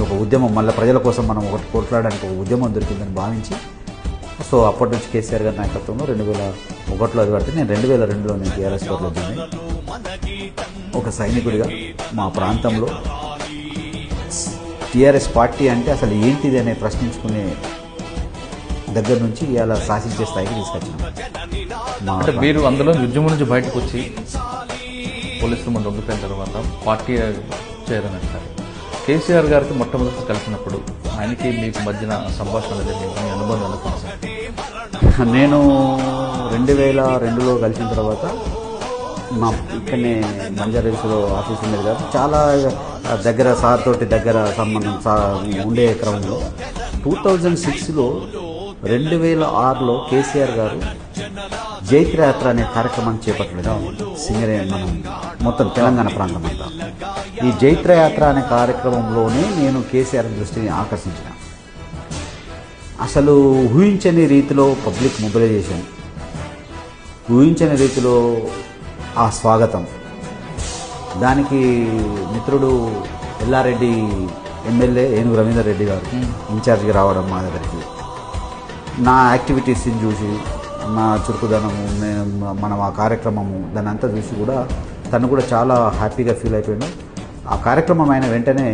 ఒక ఉద్యమం, మళ్ళీ ప్రజల కోసం మనం ఒకటి కొట్లాడడానికి ఒక ఉద్యమం దొరికిందని భావించి, సో అప్పటి నుంచి కేసీఆర్ గారి నాయకత్వంలో 2001లో అది పడితే నేను 2002లో నేను టీఆర్ఎస్ పార్టీలో దిగాను. ఒక సైనికుడిగా మా ప్రాంతంలో టీఆర్ఎస్ పార్టీ అంటే అసలు ఏంటిది అనే ప్రశ్నించుకునే దగ్గర నుంచి ఇలా శాసించే స్థాయికి తీసుకొచ్చాను. అంటే మీరు అందులో ఉద్యమం నుంచి బయటకు వచ్చి పోలీసులు మన దొంగపోయిన తర్వాత పార్టీ చేరనంటారు. కేసీఆర్ గారికి మొట్టమొదటి కలిసినప్పుడు ఆయనకి మీకు మధ్యన సంభాషణ జరిగింది, మీ అనుబంధం ఎలా కొనసాగింది? నేను 2002లో కలిసిన తర్వాత మా ఇక్కడనే బంజారాహిల్స్లో ఆఫీస్ ఉండేది కాబట్టి చాలా దగ్గర సార్ తోటి దగ్గర సంబంధం ఉండే క్రమంలో 2006లో 2006లో కేసీఆర్ గారు జైత్రయాత్ర అనే కార్యక్రమాన్ని చేపట్టలేదు. సింగరే మనం మొత్తం తెలంగాణ ప్రాంతం అంతా ఈ జైత్రయాత్ర అనే కార్యక్రమంలోనే నేను కేసీఆర్ దృష్టిని ఆకర్షించిన. అసలు ఊహించని రీతిలో పబ్లిక్ మొబిలైజేషన్, ఊహించని రీతిలో ఆ స్వాగతం, దానికి మిత్రుడు ఎల్లారెడ్డి ఎమ్మెల్యే ఏనుగు రవీందర్ రెడ్డి గారు ఇన్ఛార్జిగా రావడం మా దగ్గరికి, నా యాక్టివిటీస్ని చూసి, నా చురుకుదనము, మనం ఆ కార్యక్రమము దాన్ని అంతా చూసి కూడా తను కూడా చాలా హ్యాపీగా ఫీల్ అయిపోయాడు. ఆ కార్యక్రమం అయిన వెంటనే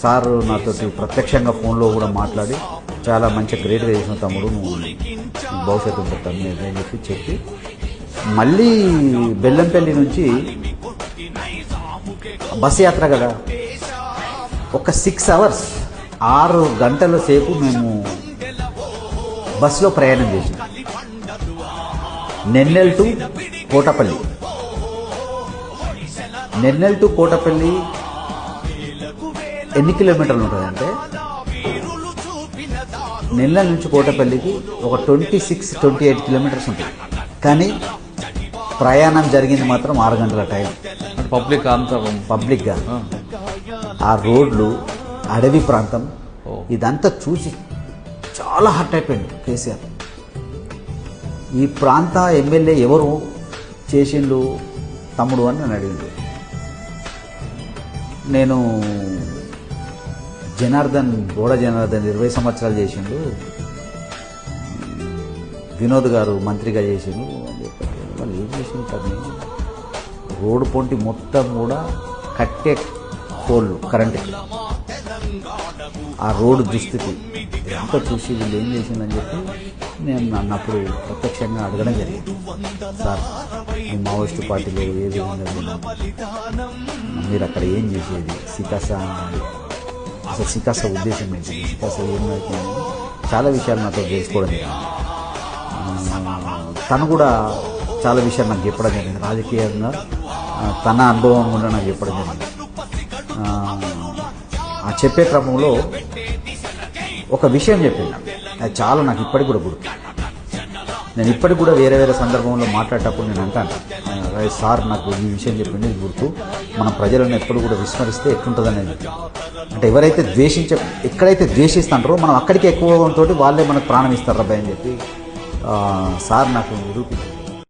సార్ నాతో ప్రత్యక్షంగా ఫోన్లో కూడా మాట్లాడి చాలా మంచి గ్రేట్గా చేసిన తమ్ముడు, నువ్వు భవిష్యత్తు ఉంటుంది అని చెప్పి మళ్ళీ బెల్లంపల్లి నుంచి బస్సు యాత్ర కదా, ఒక 6 hours 6 గంటల సేపు మేము బస్సులో ప్రయాణం చేసాం. నెన్నెల్ టు కోటపల్లి, నెన్నెల్ టు కోటపల్లి ఎన్ని కిలోమీటర్లు ఉంటుందంటే, నెన్నెల్ నుంచి కోటపల్లికి ఒక 26-28 కిలోమీటర్స్ ఉంటుంది. కానీ ప్రయాణం జరిగింది మాత్రం 6 గంటల టైం. పబ్లిక్ అంతా పబ్లిక్గా ఆ రోడ్లు, అడవి ప్రాంతం, ఇదంతా చూసి చాలా హర్ట్ అయిపోయింది కేసీఆర్. ఈ ప్రాంత ఎమ్మెల్యే ఎవరు చేసిండు తమ్ముడు అని నన్ను అడిగిండు. నేను బోడ జనార్దన్ 20 సంవత్సరాలు చేసిండు, వినోద్ గారు మంత్రిగా చేసిండు అని చెప్పారు. వాళ్ళు ఏం చేసిండు కానీ రోడ్డు పొంటి మొత్తం కూడా కట్టే పోళ్ళు, కరెంటుకి, ఆ రోడ్డు దుస్థితి ఇదంతా చూసి వీళ్ళు ఏం చేసిందని చెప్పి నేను అన్నప్పుడు ప్రత్యక్షంగా అడగడం జరిగింది. సార్, ఈ మావోయిస్టు పార్టీలో ఏ విధంగా మీరు అక్కడ ఏం చేసేది, అసలు సికాస ఉద్దేశం ఏంటి, సికాస ఏమైపోయింది, చాలా విషయాలు నాతో తెలుసుకోవడం జరిగింది. తను కూడా చాలా విషయాలు నాకు చెప్పడం జరిగింది, రాజకీయంగా తన అనుభవం కూడా నాకు చెప్పడం జరిగింది. ఆ చెప్పే క్రమంలో ఒక విషయం చెప్పింది, అది చాలా నాకు ఇప్పటికి కూడా గుర్తు. నేను ఇప్పటికి కూడా వేరే వేరే సందర్భంలో మాట్లాడేటప్పుడు నేను అంటాను, సార్ నాకు ఈ విషయం చెప్పింది ఇది గుర్తు, మన ప్రజలను ఎప్పుడు కూడా విస్మరిస్తే ఎట్లుంటుందని. అంటే ఎవరైతే ఎక్కడైతే ద్వేషిస్తారో మనం అక్కడికి ఎక్కువ తోటి వాళ్ళే మనకు ప్రాణం ఇస్తారు రబ్బాయి అని చెప్పి సార్ నాకు నిరూపించారు.